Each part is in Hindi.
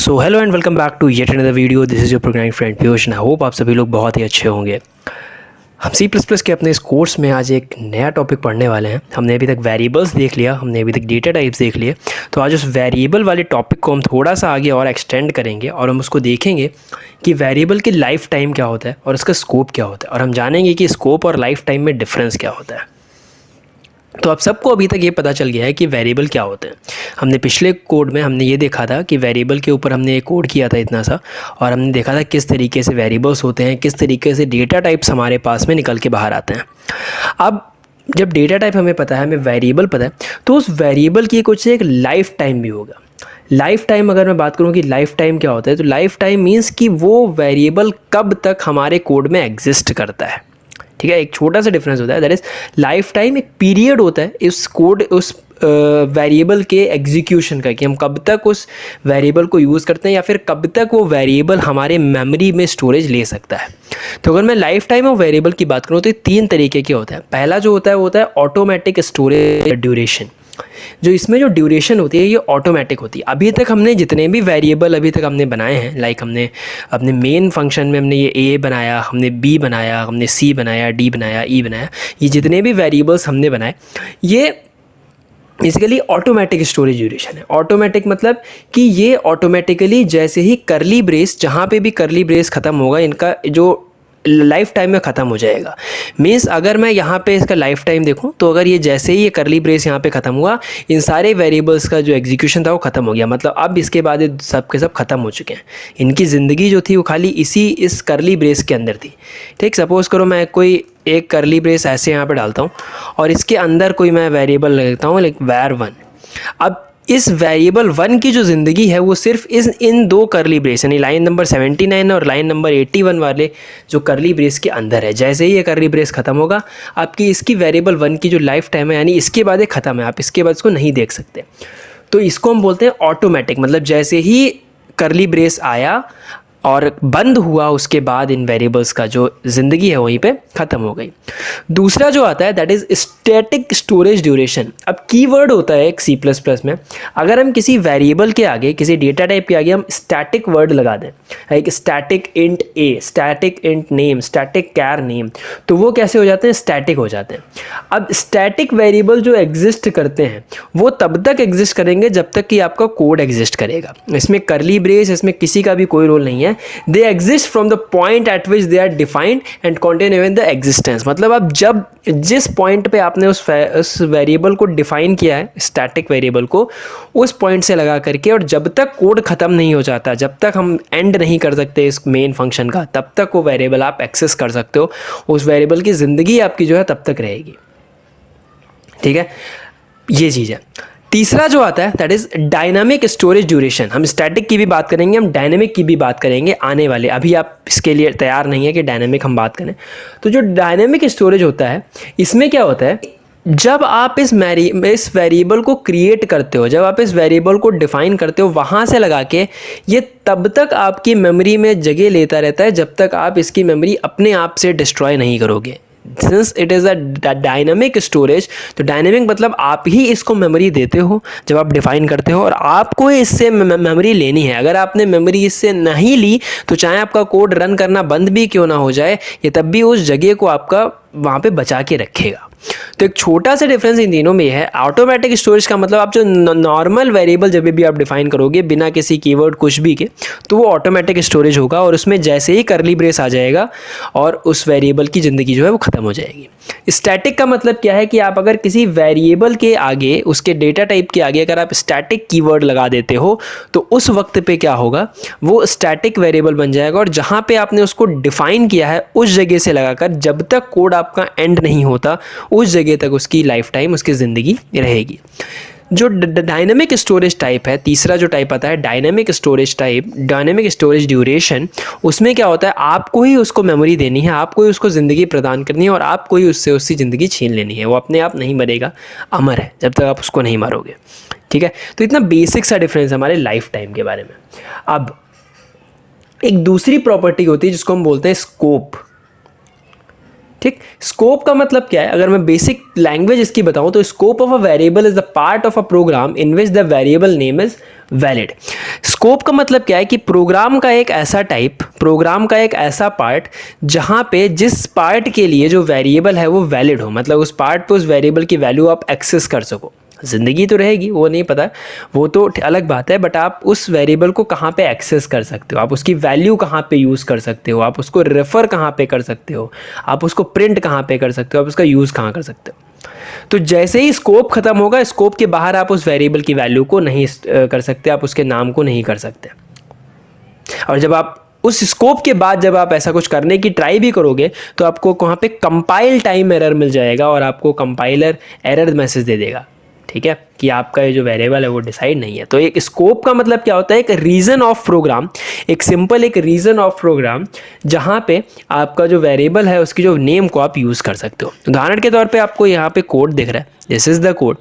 So hello and welcome back to yet another video. This is your programming friend Piyush. I hope आप सभी लोग बहुत ही अच्छे होंगे। हम सी प्लस प्लस के अपने इस कोर्स में आज एक नया टॉपिक पढ़ने वाले हैं। हमने अभी तक वेरिएबल्स देख लिया, हमने अभी तक डेटा टाइप्स देख लिए। तो आज उस वेरिएबल वाले टॉपिक को हम थोड़ा सा आगे और एक्सटेंड करेंगे और हम उसको देखेंगे कि वेरिएबल की लाइफ टाइम क्या होता है और उसका स्कोप क्या होता है, और हम जानेंगे कि स्कोप और लाइफ टाइम में डिफरेंस क्या होता है। तो आप सबको अभी तक ये पता चल गया है कि वेरिएबल क्या होते हैं। हमने पिछले कोड में हमने ये देखा था कि वेरिएबल के ऊपर हमने एक कोड किया था इतना सा, और हमने देखा था किस तरीके से वेरिएबल्स होते हैं, किस तरीके से डेटा टाइप्स हमारे पास में निकल के बाहर आते हैं। अब जब डेटा टाइप हमें पता है, हमें वेरिएबल पता है, तो उस वेरिएबल की कुछ एक लाइफ टाइम भी होगा। लाइफ टाइम अगर मैं बात करूं कि लाइफ टाइम क्या होता है, तो लाइफ टाइम मीन्स कि वो वेरिएबल कब तक हमारे कोड में एग्जिस्ट करता है। ठीक है, एक छोटा सा डिफरेंस होता है। दैट इज लाइफ टाइम एक पीरियड होता है इस कोड उस वेरिएबल के एग्जीक्यूशन का, कि हम कब तक उस वेरिएबल को यूज़ करते हैं या फिर कब तक वो वेरिएबल हमारे मेमोरी में स्टोरेज ले सकता है। तो अगर मैं लाइफ टाइम ऑफ वेरिएबल की बात करूँ तो ये तीन तरीके के होता है। पहला जो होता है वो होता है ऑटोमेटिक स्टोरेज ड्यूरेशन। जो इसमें जो ड्यूरेशन होती है ये ऑटोमेटिक होती है। अभी तक हमने जितने भी वेरिएबल अभी तक हमने बनाए हैं, लाइक हमने अपने मेन फंक्शन में हमने ये ए बनाया, हमने बी बनाया, हमने सी बनाया, डी बनाया, ई बनाया, ये जितने भी वेरिएबल्स हमने बनाए ये बेसिकली ऑटोमेटिक स्टोरेज ड्यूरेशन है। ऑटोमेटिक मतलब कि ये ऑटोमेटिकली जैसे ही करली ब्रेस, जहाँ पे भी करली ब्रेस ख़त्म होगा, इनका जो लाइफ टाइम में ख़त्म हो जाएगा। मीन्स अगर मैं यहाँ पे इसका लाइफ टाइम देखूँ तो अगर ये जैसे ही ये करली ब्रेस यहाँ पे ख़त्म हुआ, इन सारे वेरिएबल्स का जो एग्जीक्यूशन था वो ख़त्म हो गया। मतलब अब इसके बाद ये सब के सब ख़त्म हो चुके हैं। इनकी ज़िंदगी जो थी वो खाली इस करली ब्रेस के अंदर थी। ठीक, सपोज़ करो मैं कोई एक करली ब्रेस ऐसे यहाँ पर डालता हूँ और इसके अंदर कोई मैं वेरिएबल लगता हूँ लाइक var1। अब इस वेरिएबल 1 की जो ज़िंदगी है वो सिर्फ इन दो करली ब्रेस यानी लाइन नंबर 79 और लाइन नंबर 81 वाले जो करली ब्रेस के अंदर है। जैसे ही ये करली ब्रेस ख़त्म होगा, आपकी इसकी वेरिएबल 1 की जो लाइफ टाइम है, यानी इसके बाद ये ख़त्म है, आप इसके बाद इसको नहीं देख सकते। तो इसको हम बोलते हैं ऑटोमेटिक। मतलब जैसे ही करली ब्रेस आया और बंद हुआ, उसके बाद इन वेरिएबल्स का जो ज़िंदगी है वहीं पे ख़त्म हो गई। दूसरा जो आता है that is static storage duration. अब कीवर्ड होता है एक सी प्लस प्लस में, अगर हम किसी वेरिएबल के आगे, किसी डेटा टाइप के आगे हम स्टैटिक वर्ड लगा दें, लाइक स्टैटिक इंट ए, स्टैटिक इंट नेम, स्टैटिक कैर नेम, तो वो कैसे हो जाते हैं? स्टैटिक हो जाते हैं। अब स्टैटिक वेरिएबल जो एग्जिस्ट करते हैं वो तब तक एग्जिस्ट करेंगे जब तक कि आपका कोड एग्जिस्ट करेगा। इसमें करली ब्रेस, इसमें किसी का भी कोई रोल नहीं है। They exist from the point at which they are defined and contain even the existence। मतलब अब जब जिस पॉइंट पे आपने उस वेरिएबल को डिफाइन किया है, स्टैटिक वेरिएबल को, उस पॉइंट से लगा करके और जब तक कोड ख़त्म नहीं हो जाता, जब तक हम एंड नहीं कर सकते इस मेन फंक्शन का, तब तक वो वेरिएबल आप एक्सेस कर सकते हो। उस वेरिएबल की ज़िंदगी आपकी जो है तब तक रहेगी। ठीक है, ये चीज़ है। तीसरा जो आता है that is dynamic storage duration. हम स्टैटिक की भी बात करेंगे, हम डायनामिक की भी बात करेंगे आने वाले। अभी आप इसके लिए तैयार नहीं है कि डायनामिक हम बात करें। तो जो डायनामिक स्टोरेज होता है, इसमें क्या होता है, जब आप इस वेरिएबल को क्रिएट करते हो, जब आप इस वेरिएबल को डिफाइन करते हो, वहाँ से लगा के ये तब तक आपकी मेमोरी में जगह लेता रहता है जब तक आप इसकी मेमोरी अपने आप से डिस्ट्रॉय नहीं करोगे। Since it is a dynamic storage, तो डायनामिक मतलब आप ही इसको मेमोरी देते हो जब आप डिफाइन करते हो, और आपको इससे मेमोरी लेनी है। अगर आपने मेमोरी इससे नहीं ली तो चाहे आपका कोड रन करना बंद भी क्यों ना हो जाए, ये तब भी उस जगह को आपका वहाँ पे बचा के रखेगा। तो एक छोटा सा डिफरेंस इन तीनों में है। ऑटोमेटिक स्टोरेज का मतलब आप जो नॉर्मल वेरिएबल जब भी आप डिफाइन करोगे बिना किसी कीवर्ड कुछ भी के, तो वो ऑटोमेटिक स्टोरेज होगा और उसमें जैसे ही करली ब्रेस आ जाएगा और उस वेरिएबल की ज़िंदगी जो है वो ख़त्म हो जाएगी। स्टैटिक का मतलब क्या है कि आप अगर किसी वेरिएबल के आगे, उसके डेटा टाइप के आगे अगर आप स्टैटिक कीवर्ड लगा देते हो तो उस वक्त पे क्या होगा, वो स्टैटिक वेरिएबल बन जाएगा और जहाँ पे आपने उसको डिफाइन किया है उस जगह से लगाकर जब तक कोड आपका एंड नहीं होता उस जगह तक उसकी लाइफ टाइम, उसकी ज़िंदगी रहेगी। जो डायनेमिक स्टोरेज टाइप है, तीसरा जो टाइप आता है dynamic storage type, dynamic storage duration, उसमें क्या होता है, आपको ही उसको मेमोरी देनी है, आपको ही उसको ज़िंदगी प्रदान करनी है और आपको ही उससे उसकी ज़िंदगी छीन लेनी है। वो अपने आप नहीं मरेगा, अमर है जब तक आप उसको नहीं मारोगे। ठीक है, तो इतना बेसिक सा डिफरेंस है हमारे लाइफ टाइम के बारे में। अब एक दूसरी प्रॉपर्टी होती है जिसको हम बोलते हैं स्कोप। ठीक, स्कोप का मतलब क्या है, अगर मैं बेसिक लैंग्वेज इसकी बताऊं तो scope of a variable is the part of a program in which the variable name is valid. Scope का मतलब क्या है कि प्रोग्राम का एक ऐसा टाइप, प्रोग्राम का एक ऐसा पार्ट जहां पे जिस पार्ट के लिए जो वेरिएबल है वो वैलिड हो, मतलब उस पार्ट पे उस वेरिएबल की वैल्यू आप एक्सेस कर सको। ज़िंदगी तो रहेगी, वो नहीं पता, वो तो अलग बात है, बट आप उस वेरिएबल को कहाँ पे एक्सेस कर सकते हो, आप उसकी वैल्यू कहाँ पे यूज़ कर सकते हो, आप उसको रेफ़र कहाँ पे कर सकते हो, आप उसको प्रिंट कहाँ पे कर सकते हो, आप उसका यूज़ कहाँ कर सकते हो। तो जैसे ही स्कोप ख़त्म होगा, स्कोप के बाहर आप उस वेरिएबल की वैल्यू को नहीं कर सकते, आप उसके नाम को नहीं कर सकते। और जब आप उस स्कोप के बाद जब आप ऐसा कुछ करने की ट्राई भी करोगे तो आपको वहाँ पे कंपाइल टाइम एरर मिल जाएगा और आपको कंपाइलर एरर मैसेज दे देगा, ठीक है, कि आपका ये जो वेरिएबल है वो डिसाइड नहीं है। तो एक स्कोप का मतलब क्या होता है, एक रीजन ऑफ प्रोग्राम, एक सिंपल एक रीजन ऑफ प्रोग्राम जहाँ पे आपका जो वेरिएबल है उसकी जो नेम को आप यूज़ कर सकते हो। उदाहरण के तौर पे आपको यहाँ पे कोड दिख रहा है, दिस इज़ द कोड।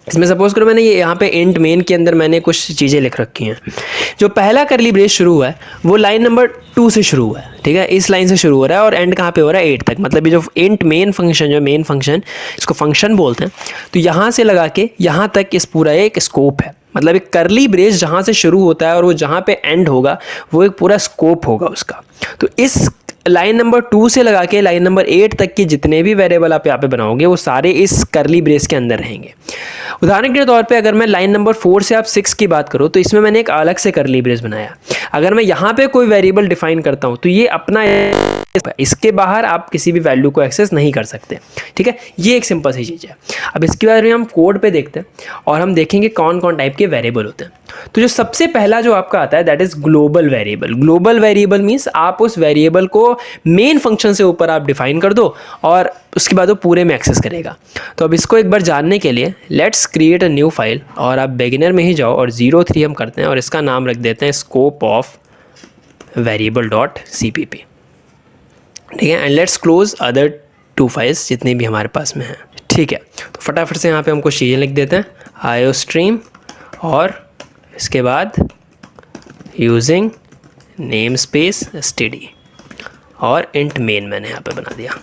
इसमें सपोज करो मैंने ये यहाँ पे इंट मेन के अंदर मैंने कुछ चीज़ें लिख रखी हैं। जो पहला करली ब्रेस शुरू हुआ है वो लाइन नंबर 2 से शुरू हुआ है, ठीक है, इस लाइन से शुरू हो रहा है और एंड कहाँ पे हो रहा है 8 तक। मतलब ये जो इंट मेन फंक्शन, जो मेन फंक्शन, इसको फंक्शन बोलते हैं, तो यहाँ से लगा के यहाँ तक इस पूरा एक स्कोप है। मतलब एक करली ब्रेस जहाँ से शुरू होता है और वो जहाँ पे एंड होगा वो एक पूरा स्कोप होगा उसका। तो इस लाइन नंबर 2 से लगा के लाइन नंबर 8 तक के जितने भी वेरिएबल आप यहाँ पे बनाओगे वो सारे इस करली ब्रेस के अंदर रहेंगे। उदाहरण के तौर पे अगर मैं लाइन नंबर 4 से आप 6 की बात करूँ तो इसमें मैंने एक अलग से करली ब्रेस बनाया। अगर मैं यहाँ पे कोई वेरिएबल डिफाइन करता हूँ तो ये अपना, इसके बाहर आप किसी भी वैल्यू को एक्सेस नहीं कर सकते, ठीक है। ये एक सिंपल सी चीज़ है। अब इसके बाद में हम कोड पे देखते हैं और हम देखेंगे कौन कौन टाइप के वेरिएबल होते हैं। तो जो सबसे पहला जो आपका आता है that is global variable. Global variable means आप उस वेरिएबल को मेन फंक्शन से ऊपर आप डिफाइन कर दो और उसके बाद वो पूरे में एक्सेस करेगा। तो अब इसको एक बार जानने के लिए let's create a new file और आप बिगिनर में ही जाओ और 03 हम करते हैं और इसका नाम रख देते हैं scope of variable dot cpp, ठीक है। And let's close other 2 files जितनी भी हमारे पास में हैं, ठीक है। तो फटाफट से यहाँ पे हम कुछ चीज़ें लिख देते हैं, आयो स्ट्रीम, और इसके बाद यूजिंग नेम स्पेस std और इंट मेन मैंने यहाँ पे बना दिया।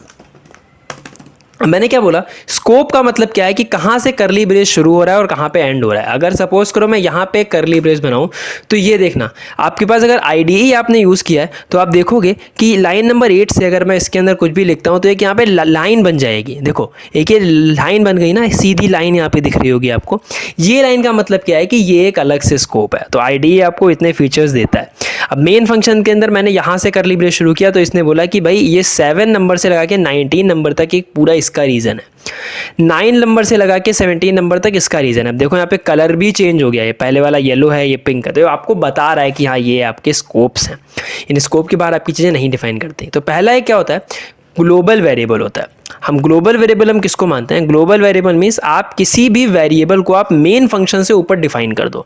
मैंने क्या बोला, स्कोप का मतलब क्या है कि कहाँ से करली ब्रेस शुरू हो रहा है और कहाँ पे एंड हो रहा है। अगर सपोज करो मैं यहाँ पे करली ब्रेस बनाऊँ तो ये देखना आपके पास अगर IDE आपने यूज़ किया है तो आप देखोगे कि लाइन नंबर 8 से अगर मैं इसके अंदर कुछ भी लिखता हूँ तो एक यहाँ पे लाइन बन जाएगी। देखो एक ये लाइन बन गई ना, सीधी लाइन यहाँ पे दिख रही होगी आपको। ये लाइन का मतलब क्या है कि ये एक अलग से स्कोप है। तो IDE आपको इतने फीचर्स देता है। अब मेन फंक्शन के अंदर मैंने यहाँ से करली ब्रेस शुरू किया तो इसने बोला कि भाई ये 7 नंबर से लगा के 19 नंबर तक एक पूरा इसका रीज़न है, 9 नंबर से लगा के 17 नंबर तक इसका रीज़न है। अब देखो यहाँ पे कलर भी चेंज हो गया, ये पहले वाला येलो है, ये पिंक है। तो आपको बता रहा है कि हाँ ये आपके स्कोप्स हैं, इन स्कोप के बाहर आपकी चीज़ें नहीं डिफाइन करती। तो पहला एक क्या होता है, ग्लोबल वेरिएबल होता है। हम ग्लोबल वेरिएबल हम किसको मानते हैं, ग्लोबल वेरिएबल मीन्स आप किसी भी वेरिएबल को आप मेन फंक्शन से ऊपर डिफाइन कर दो।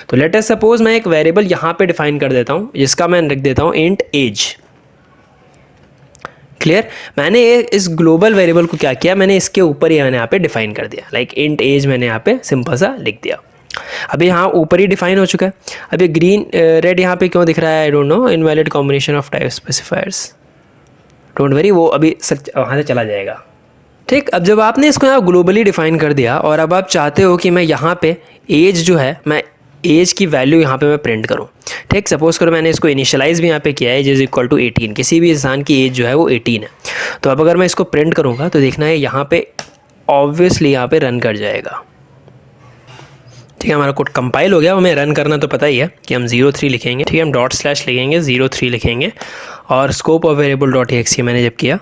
तो लेट अस सपोज मैं एक वेरिएबल यहाँ पे डिफाइन कर देता हूँ जिसका मैं रख देता हूँ इंट एज। क्लियर, मैंने इस ग्लोबल वेरिएबल को क्या किया, मैंने इसके ऊपर ही मैंने यहाँ पे डिफाइन कर दिया, लाइक इंट एज मैंने यहाँ पे सिंपल सा लिख दिया। अभी यहाँ ऊपर ही डिफाइन हो चुका है। अभी ग्रीन रेड यहाँ पे क्यों दिख रहा है, I don't know, invalid combination of type specifiers, don't worry, वो अभी सच वहाँ से चला जाएगा, ठीक। अब जब आपने इसको यहाँ ग्लोबली डिफाइन कर दिया और अब आप चाहते हो कि मैं यहाँ पे एज जो है, मैं एज की वैल्यू यहाँ पे मैं प्रिंट करूँ, ठीक। सपोज करो मैंने इसको इनिशियलाइज भी यहाँ पे किया है, एज इज इक्वल टू 18, किसी भी इंसान की एज जो है वो 18 है। तो अब अगर मैं इसको प्रिंट करूँगा तो देखना है यहाँ पे ऑब्वियसली यहाँ पे रन कर जाएगा, ठीक है। हमारा कोड कंपाइल हो गया, हमें रन करना तो पता ही है कि हम 03 लिखेंगे, ठीक है। हम डॉट स्लैश लिखेंगे, 03 लिखेंगे और scope of variable dot txt मैंने जब किया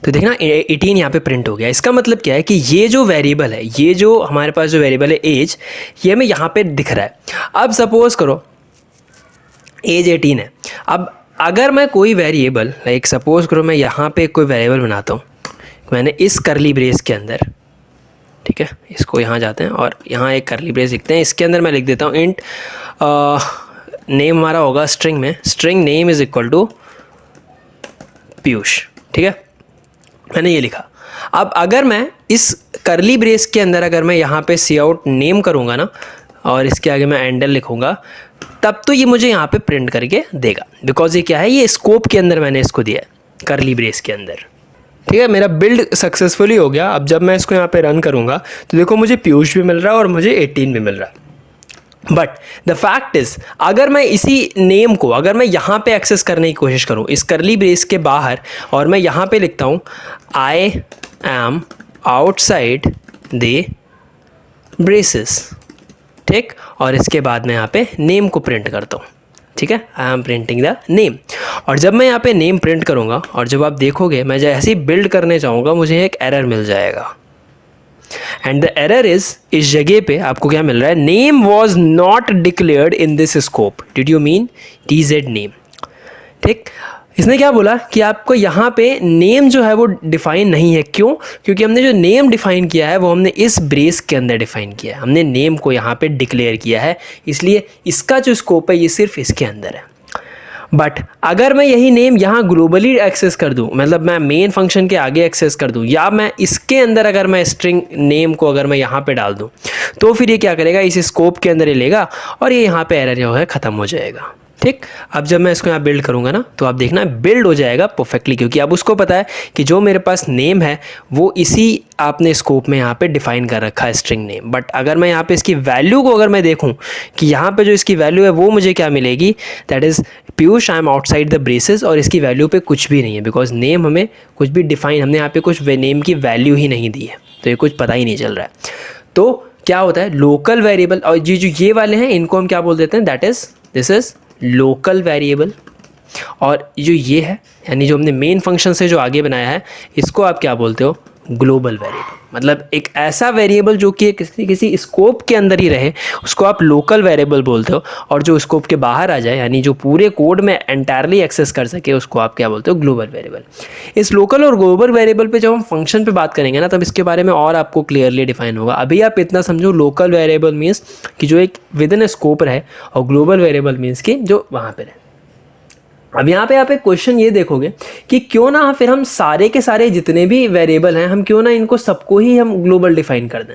तो देखना 18 यहाँ पे प्रिंट हो गया। इसका मतलब क्या है कि ये जो वेरिएबल है, ये जो हमारे पास जो वेरिएबल है एज, ये हमें यहाँ पे दिख रहा है। अब सपोज करो एज 18 है। अब अगर मैं कोई वेरिएबल, लाइक सपोज करो मैं यहाँ पे कोई वेरिएबल बनाता हूँ, मैंने इस करली ब्रेस के अंदर, ठीक है, इसको यहाँ जाते हैं और यहाँ एक करली ब्रेस लिखते हैं, इसके अंदर मैं लिख देता हूँ इंट नेम हमारा होगा स्ट्रिंग में, string name is equal to Piyush, ठीक है, मैंने ये लिखा। अब अगर मैं इस करली ब्रेस के अंदर अगर मैं यहाँ पे सी आउट नेम करूँगा ना और इसके आगे मैं एंडल लिखूँगा तब तो ये मुझे यहाँ पे प्रिंट करके देगा, बिकॉज ये क्या है, ये स्कोप के अंदर मैंने इसको दिया है, करली ब्रेस के अंदर, ठीक है, मेरा बिल्ड सक्सेसफुली हो गया। अब जब मैं इसको यहाँ पे रन करूँगा तो देखो मुझे पीयूष भी मिल रहा है और मुझे 18 भी मिल रहा है। बट द फैक्ट इज, अगर मैं इसी नेम को अगर मैं यहाँ पे एक्सेस करने की कोशिश करूँ इस करली ब्रेस के बाहर, और मैं यहाँ पे लिखता हूँ आई एम आउटसाइड द ब्रेसेस, ठीक, और इसके बाद मैं यहाँ पे नेम को प्रिंट करता हूँ। ठीक है, I am printing the name. और जब मैं यहाँ पे नेम प्रिंट करूँगा और जब आप देखोगे मैं जैसे ही बिल्ड करने जाऊँगा मुझे एक एरर मिल जाएगा। एंड द एरर इज, इस जगह पे आपको क्या मिल रहा है, name was not declared in this scope, did you mean TZ name. ठीक, इसने क्या बोला कि आपको यहाँ पे नेम जो है वो डिफाइन नहीं है। क्यों? क्योंकि हमने जो नेम डिफाइन किया है वो हमने इस ब्रेस के अंदर डिफाइन किया है, हमने नेम को यहाँ पे डिक्लेयर किया है, इसलिए इसका जो स्कोप है ये सिर्फ इसके अंदर है। बट अगर मैं यही नेम यहाँ ग्लोबली एक्सेस कर दूँ, मतलब मैं मेन फंक्शन के आगे एक्सेस कर दूँ, या मैं इसके अंदर अगर मैं स्ट्रिंग नेम को अगर मैं यहाँ पे डाल दूँ, तो फिर ये क्या करेगा, इस स्कोप के अंदर ही लेगा और ये यहाँ पे एरर जो है ख़त्म हो जाएगा। ठीक, अब जब मैं इसको यहाँ बिल्ड करूँगा ना तो आप देखना बिल्ड हो जाएगा परफेक्टली, क्योंकि अब उसको पता है कि जो मेरे पास नेम है वो इसी आपने स्कोप में यहाँ पे डिफाइन कर रखा है, स्ट्रिंग नेम। बट अगर मैं यहाँ पे इसकी वैल्यू को अगर मैं देखूँ कि यहाँ पे जो इसकी वैल्यू है वो मुझे क्या मिलेगी, that is Piyush I am outside the braces, और इसकी वैल्यू पे कुछ भी नहीं है, बिकॉज नेम हमें कुछ भी डिफाइन, हमने यहाँ पे कुछ नेम की वैल्यू ही नहीं दी है, तो ये कुछ पता ही नहीं चल रहा है। तो क्या होता है, लोकल वेरिएबल, और ये वाले हैं इनको हम क्या बोल देते हैं, that is this is local variable. और जो ये है यानी जो हमने मेन फंक्शन से जो आगे बनाया है इसको आप क्या बोलते हो, ग्लोबल वेरिएबल। मतलब एक ऐसा वेरिएबल जो कि किसी स्कोप के अंदर ही रहे उसको आप लोकल वेरिएबल बोलते हो, और जो स्कोप के बाहर आ जाए यानी जो पूरे कोड में एंटायरली एक्सेस कर सके उसको आप क्या बोलते हो, ग्लोबल वेरिएबल। इस लोकल और ग्लोबल वेरिएबल पे जब हम फंक्शन पे बात करेंगे ना तब इसके बारे में और आपको क्लियरली डिफाइन होगा। अभी आप इतना समझो, लोकल वेरिएबल मीन्स कि जो एक विद इन स्कोप रहे, और ग्लोबल वेरिएबल मीन्स कि जो वहाँ पे रहे। अब यहाँ पे आप एक क्वेश्चन ये देखोगे कि क्यों ना फिर हम सारे के सारे जितने भी वेरिएबल हैं हम क्यों ना इनको सबको ही हम ग्लोबल डिफाइन कर दें।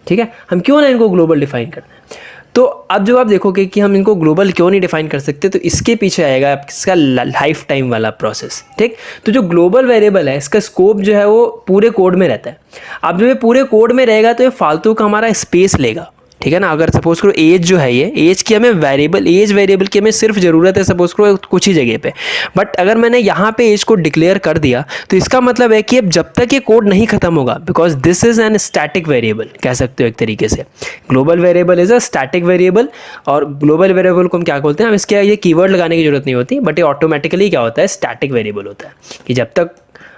ठीक है, हम क्यों ना इनको ग्लोबल डिफाइन कर दें। तो अब जब आप देखोगे कि हम इनको ग्लोबल क्यों नहीं डिफाइन कर सकते, तो इसके पीछे आएगा इसका लाइफ टाइम वाला प्रोसेस। ठीक, तो जो ग्लोबल वेरिएबल है इसका स्कोप जो है वो पूरे कोड में रहता है। अब जब ये पूरे कोड में रहेगा तो ये फालतू का हमारा स्पेस लेगा। ठीक है ना, अगर सपोज करो एज जो है, ये एज की हमें एज वेरिएबल की हमें सिर्फ ज़रूरत है सपोज करो कुछ ही जगह पे। बट अगर मैंने यहाँ पे एज को डिक्लेयर कर दिया तो इसका मतलब है कि अब जब तक ये कोड नहीं खत्म होगा, because this is an static variable कह सकते हो एक तरीके से। Global variable is a static variable, और ग्लोबल वेरिएबल को हम क्या बोलते हैं, हम इसके ये कीवर्ड लगाने की जरूरत नहीं होती, बट ये ऑटोमेटिकली क्या होता है, स्टैटिक वेरिएबल होता है कि जब तक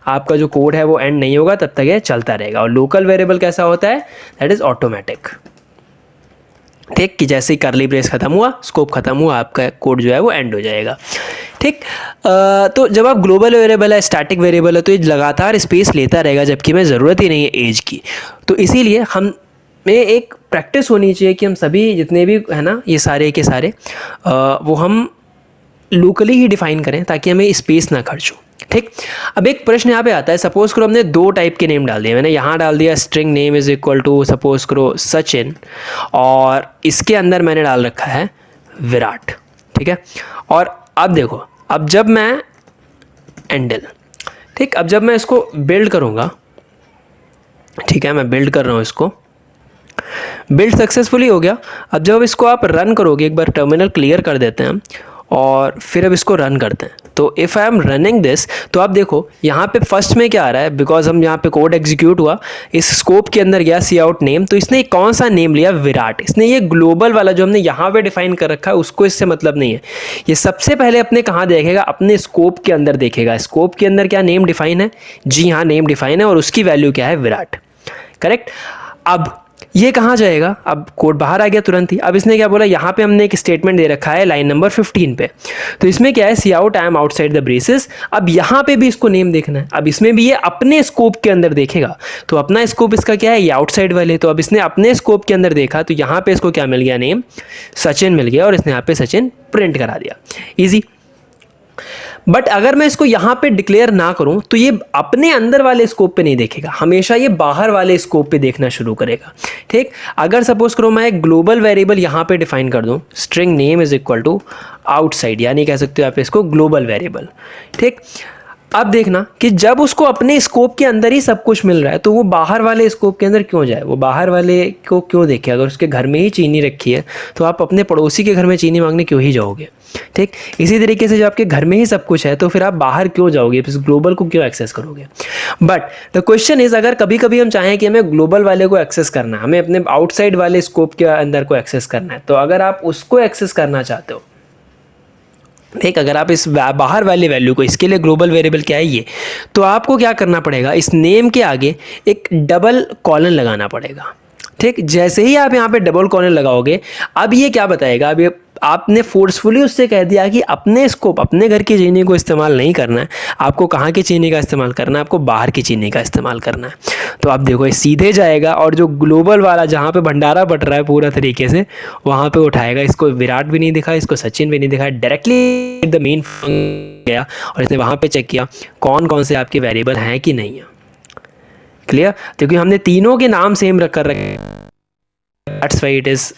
आपका जो कोड है वो एंड नहीं होगा तब तक ये चलता रहेगा। और लोकल वेरिएबल कैसा होता है, दैट इज ऑटोमेटिक। ठीक, कि जैसे ही करली ब्रेस खत्म हुआ, स्कोप खत्म हुआ, आपका कोड जो है वो एंड हो जाएगा। ठीक, तो जब आप ग्लोबल वेरिएबल है, स्टैटिक वेरिएबल है, तो ये लगातार स्पेस लेता रहेगा जबकि हमें ज़रूरत ही नहीं है एज की। तो इसीलिए हम में एक प्रैक्टिस होनी चाहिए कि हम सभी जितने भी है ना ये सारे के सारे वो हम लोकली ही डिफाइन करें ताकि हमें स्पेस ना खर्च हो। ठीक, अब एक प्रश्न यहाँ पे आता है, सपोज करो हमने दो टाइप के नेम डाल दिए, मैंने यहाँ डाल दिया string name is equal to suppose करो सचिन, और इसके अंदर मैंने डाल रखा है विराट। ठीक है, और अब देखो, अब जब मैं एंडल, ठीक, अब जब मैं इसको बिल्ड करूँगा, ठीक है, मैं बिल्ड कर रहा हूँ इसको, बिल्ड सक्सेसफुली हो गया। अब जब इसको आप रन करोगे, एक बार टर्मिनल क्लियर कर देते हैं और फिर अब इसको रन करते हैं। तो if I am running this, तो आप देखो यहाँ पे फर्स्ट में क्या आ रहा है, बिकॉज हम यहाँ पे कोड एग्जीक्यूट हुआ, इस स्कोप के अंदर गया सी आउट नेम, तो इसने कौन सा नेम लिया, विराट। इसने ये ग्लोबल वाला जो हमने यहाँ पे डिफाइन कर रखा है उसको इससे मतलब नहीं है। ये सबसे पहले अपने कहाँ देखेगा, अपने स्कोप के अंदर देखेगा। स्कोप के अंदर क्या नेम डिफाइन है, जी हाँ नेम डिफाइन है, और उसकी वैल्यू क्या है, विराट। करेक्ट। अब ये कहाँ जाएगा, अब कोड बाहर आ गया तुरंत ही। अब इसने क्या बोला, यहाँ पे हमने एक स्टेटमेंट दे रखा है लाइन नंबर 15 पे, तो इसमें क्या है, see out I am outside the braces. अब यहाँ पे भी इसको नेम देखना है, अब इसमें भी ये अपने स्कोप के अंदर देखेगा। तो अपना स्कोप इसका क्या है, ये आउटसाइड वाले, तो अब इसने अपने स्कोप के अंदर देखा, तो यहाँ पे इसको क्या मिल गया, नेम सचिन मिल गया, और इसने यहाँ पे सचिन प्रिंट करा दिया, ईजी। बट अगर मैं इसको यहाँ पे डिक्लेयर ना करूँ तो ये अपने अंदर वाले स्कोप पे नहीं देखेगा, हमेशा ये बाहर वाले स्कोप पे देखना शुरू करेगा। ठीक, अगर सपोज करो मैं एक ग्लोबल वेरिएबल यहाँ पे डिफाइन कर दूँ, string name is equal to outside, यानी कह सकते हो आप इसको ग्लोबल वेरिएबल। ठीक, अब देखना कि जब उसको अपने स्कोप के अंदर ही सब कुछ मिल रहा है तो वो बाहर वाले स्कोप के अंदर क्यों जाए, वो बाहर वाले को क्यों देखे। अगर उसके घर में ही चीनी रखी है तो आप अपने पड़ोसी के घर में चीनी मांगने क्यों ही जाओगे। ठीक, इसी तरीके से जब आपके घर में ही सब कुछ है तो फिर आप बाहर क्यों जाओगे, फिर ग्लोबल को क्यों एक्सेस करोगे। बट द क्वेश्चन इज, अगर कभी कभी हम चाहें कि हमें ग्लोबल वाले को एक्सेस करना है, हमें अपने आउटसाइड वाले स्कोप के अंदर को एक्सेस करना है, तो अगर आप उसको एक्सेस करना चाहते हो, ठीक, अगर आप इस बाहर वाले वैल्यू को, इसके लिए ग्लोबल वेरिएबल क्या है ये, तो आपको क्या करना पड़ेगा, इस नेम के आगे एक डबल कॉलन लगाना पड़ेगा। ठीक, जैसे ही आप यहाँ पे डबल कॉलन लगाओगे, अब ये क्या बताएगा, अब ये आपने फोर्सफुली उससे कह दिया कि अपने स्कोप, अपने घर की चीनी को इस्तेमाल नहीं करना है, आपको कहाँ की चीनी का इस्तेमाल करना है, आपको बाहर की चीनी का इस्तेमाल करना है। तो आप देखो ये सीधे जाएगा और जो ग्लोबल वाला जहाँ पे भंडारा बट रहा है पूरा तरीके से, वहाँ पे उठाएगा। इसको विराट भी नहीं दिखा, इसको सचिन भी नहीं दिखा, डायरेक्टली द मेन गया और इसने वहाँ पे चेक किया कौन कौन से आपके वेरिएबल हैं कि नहीं है। क्लियर, क्योंकि हमने तीनों के नाम सेम रख कर रखे, that's why it is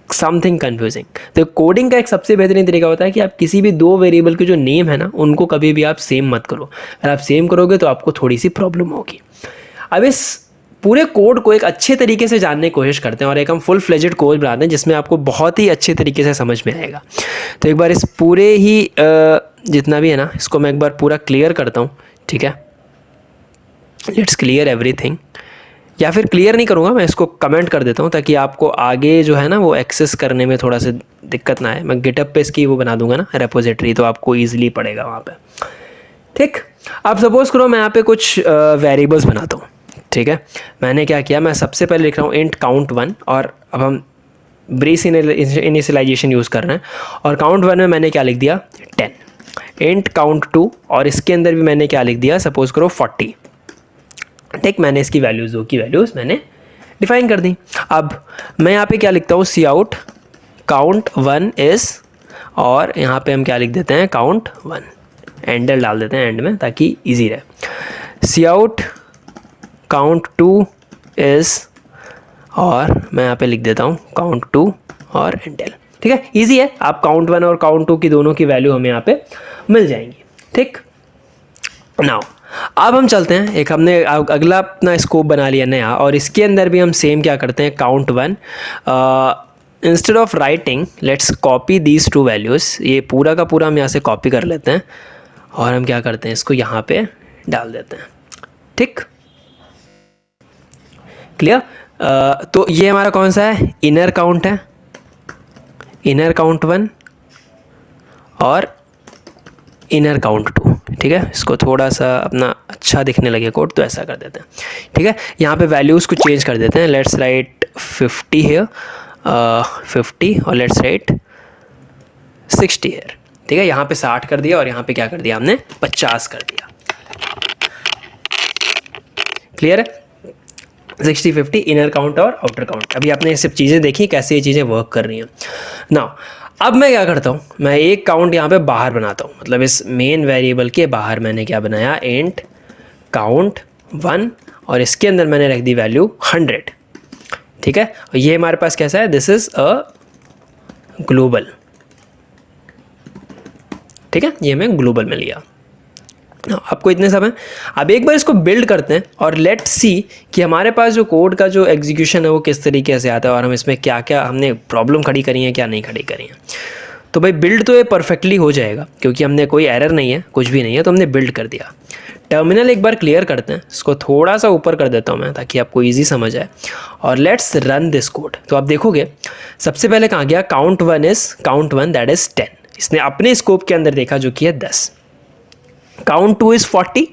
something confusing. तो कोडिंग का एक सबसे बेहतरीन तरीका होता है कि आप किसी भी दो वेरिएबल के जो नेम है ना, उनको कभी भी आप सेम मत करो। अगर आप सेम करोगे तो आपको थोड़ी सी प्रॉब्लम होगी। अब इस पूरे कोड को एक अच्छे तरीके से जानने की कोशिश करते हैं और एक हम फुल फ्लेजेड कोड बनाते हैं जिसमें आपको बहुत ही अच्छे तरीके से समझ में आएगा। तो एक बार इस पूरे ही जितना भी है ना, इसको मैं एक बार पूरा क्लियर करता हूँ। ठीक है, लेट्स क्लियर एवरीथिंग, या फिर क्लियर नहीं करूँगा, मैं इसको कमेंट कर देता हूँ ताकि आपको आगे जो है ना वो एक्सेस करने में थोड़ा सा दिक्कत ना आए। मैं गिटअप पे इसकी वो बना दूंगा ना रेपोजिटरी, तो आपको ईजिली पड़ेगा वहाँ पे। ठीक, अब सपोज करो मैं यहाँ पे कुछ वेरिएबल्स बनाता हूँ। ठीक है, मैंने क्या किया, मैं सबसे पहले लिख रहा हूँ इंट काउंट 1, और अब हम ब्रीस इनिशियलाइजेशन यूज़ कर रहे हैं, और काउंट 1 में मैंने क्या लिख दिया 10। इंट काउंट 2, और इसके अंदर भी मैंने क्या लिख दिया, सपोज करो 40। ठीक, मैंने इसकी वैल्यूज़, दो की वैल्यूज़ मैंने डिफाइन कर दी। अब मैं यहाँ पे क्या लिखता हूँ, सी आउट काउंट 1 इज़, और यहाँ पे हम क्या लिख देते हैं, काउंट 1, एंडल डाल देते हैं एंड में ताकि इजी रहे। सी आउट काउंट 2 इज़, और मैं यहाँ पे लिख देता हूँ काउंट 2 और एंडल। ठीक है, इजी है, आप काउंट 1 और काउंट 2 की दोनों की वैल्यू हमें यहाँ पे मिल जाएंगी। ठीक, नाउ अब हम चलते हैं, एक हमने अगला अपना स्कोप बना लिया नया, और इसके अंदर भी हम सेम क्या करते हैं, count 1, instead of writing let's copy these two values, ये पूरा का पूरा हम यहाँ से कॉपी कर लेते हैं और हम क्या करते हैं, इसको यहाँ पे डाल देते हैं। ठीक, क्लियर। तो ये हमारा कौन सा है, इनर काउंट है, इनर काउंट 1 और इनर काउंट 2। ठीक है, इसको थोड़ा सा अपना अच्छा दिखने लगे कोड तो ऐसा कर देते हैं। ठीक है, यहाँ पे वैल्यूज़ को चेंज कर देते हैं, लेट्स राइट 50 है, 50, और लेट्स राइट 60 है। ठीक है, यहाँ पे 60 कर दिया और यहाँ पे क्या कर दिया हमने, 50 कर दिया। क्लियर है, 60, 50 इनर काउंट और आउटर काउंट। अभी आपने ये सब चीज़ें देखी कैसे ये चीज़ें वर्क कर रही हैं। नाउ अब मैं क्या करता हूँ, मैं एक काउंट यहाँ पे बाहर बनाता हूँ, मतलब इस मेन वेरिएबल के बाहर मैंने क्या बनाया, इंट काउंट 1, और इसके अंदर मैंने रख दी वैल्यू 100। ठीक है, और ये हमारे पास कैसा है, दिस इज अ ग्लोबल। ठीक है, ये हमें ग्लोबल में लिया। आपको इतने सब हैं। अब एक बार इसको बिल्ड करते हैं और लेट्स सी कि हमारे पास जो कोड का जो एग्जीक्यूशन है वो किस तरीके से आता है और हम इसमें क्या क्या हमने प्रॉब्लम खड़ी करी है, क्या नहीं खड़ी करी है। तो भाई बिल्ड तो ये परफेक्टली हो जाएगा क्योंकि हमने कोई एरर नहीं है, कुछ भी नहीं है, तो हमने बिल्ड कर दिया। टर्मिनल एक बार क्लियर करते हैं, इसको थोड़ा सा ऊपर कर देता हूँ मैं ताकि आपको ईजी समझ आए, और लेट्स रन दिस कोड। तो आप देखोगे सबसे पहले कहाँ गया, काउंट 1 दैट इज़ 10, इसने अपने स्कोप के अंदर देखा जो कि है 10। Count 2 is 40।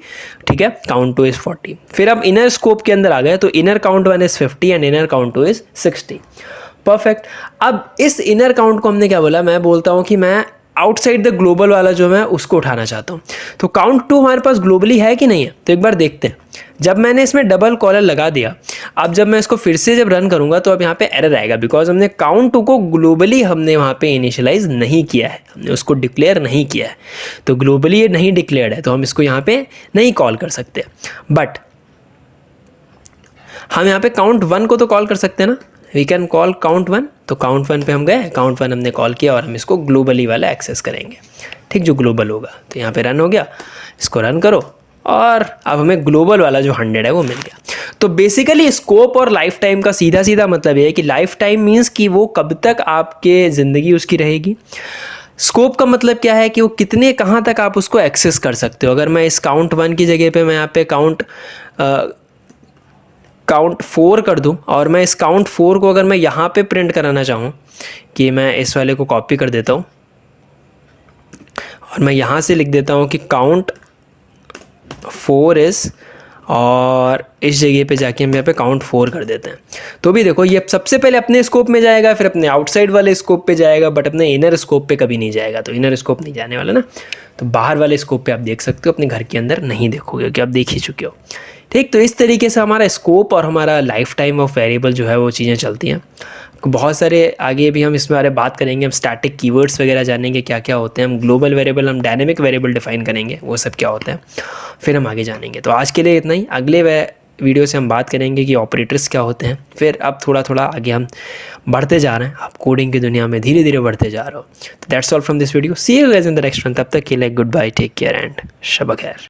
ठीक है, काउंट 2 इज़ 40। फिर अब इनर स्कोप के अंदर आ गए तो inner count 1 is 50 and inner count 2 is 60। Perfect. अब इस इनर काउंट को हमने क्या बोला, मैं बोलता हूँ कि मैं आउटसाइड द ग्लोबल वाला जो मैं उसको उठाना चाहता हूँ। तो काउंट 2 हमारे पास ग्लोबली है कि नहीं है, तो एक बार देखते हैं। जब मैंने इसमें डबल कॉलर लगा दिया, अब जब मैं इसको फिर से जब रन करूँगा तो अब यहाँ पे एरर आएगा, बिकॉज हमने काउंट 2 को ग्लोबली हमने वहाँ पे इनिशियलाइज नहीं किया है, हमने उसको डिक्लेयर नहीं किया है। तो ग्लोबली ये नहीं डिक्लेयर्ड है तो हम इसको यहाँ पे नहीं कॉल कर सकते। बट हम यहाँ पे काउंट 1 को तो कॉल कर सकते हैं ना। We can call count one. तो काउंट वन पे हम गए, काउंट वन हमने कॉल किया और हम इसको ग्लोबली वाला एक्सेस करेंगे, ठीक, जो ग्लोबल होगा। तो यहाँ पे रन हो गया, इसको रन करो और अब हमें ग्लोबल वाला जो 100 है वो मिल गया। तो बेसिकली स्कोप और लाइफ टाइम का सीधा सीधा मतलब ये है कि लाइफ टाइम मीन्स कि वो कब तक आपके ज़िंदगी उसकी रहेगी। स्कोप का मतलब क्या है कि वो कितने कहाँ तक आप उसको एक्सेस कर सकते हो। अगर मैं इस काउंट वन की जगह पे मैं यहाँ पे काउंट 4 कर दूं और मैं इस काउंट 4 को अगर मैं यहाँ पे प्रिंट कराना चाहूँ कि मैं इस वाले को कॉपी कर देता हूँ और मैं यहाँ से लिख देता हूँ कि काउंट 4 इज़, और इस जगह पे जाके हम यहाँ पे काउंट 4 कर देते हैं। तो भी देखो ये सबसे पहले अपने स्कोप में जाएगा, फिर अपने आउटसाइड वाले स्कोप पे जाएगा, बट अपने इनर स्कोप पे कभी नहीं जाएगा। तो इनर स्कोप नहीं जाने वाला ना, तो बाहर वाले स्कोप पे आप देख सकते हो, अपने घर के अंदर नहीं देखोगे क्योंकि आप देख ही चुके हो, ठीक। तो इस तरीके से हमारा स्कोप और हमारा लाइफ टाइम ऑफ वेरिएबल जो है वो चीज़ें चलती हैं। बहुत सारे आगे भी हम इसमें बारे बात करेंगे, हम स्टैटिक कीवर्ड्स वगैरह जानेंगे क्या क्या होते हैं, हम ग्लोबल वेरिएबल, हम डायनेमिक वेरिएबल डिफाइन करेंगे, वो सब क्या होता है, फिर हम आगे जानेंगे। तो आज के लिए इतना ही, अगले वीडियो से हम बात करेंगे कि ऑपरेटर्स क्या होते हैं। फिर अब थोड़ा थोड़ा आगे हम बढ़ते जा रहे हैं, आप कोडिंग की दुनिया में धीरे धीरे बढ़ते जा रहे हो। तो that's all from this video, see you guys in the next one. तब तक के लिए goodbye, take care and शब खैर।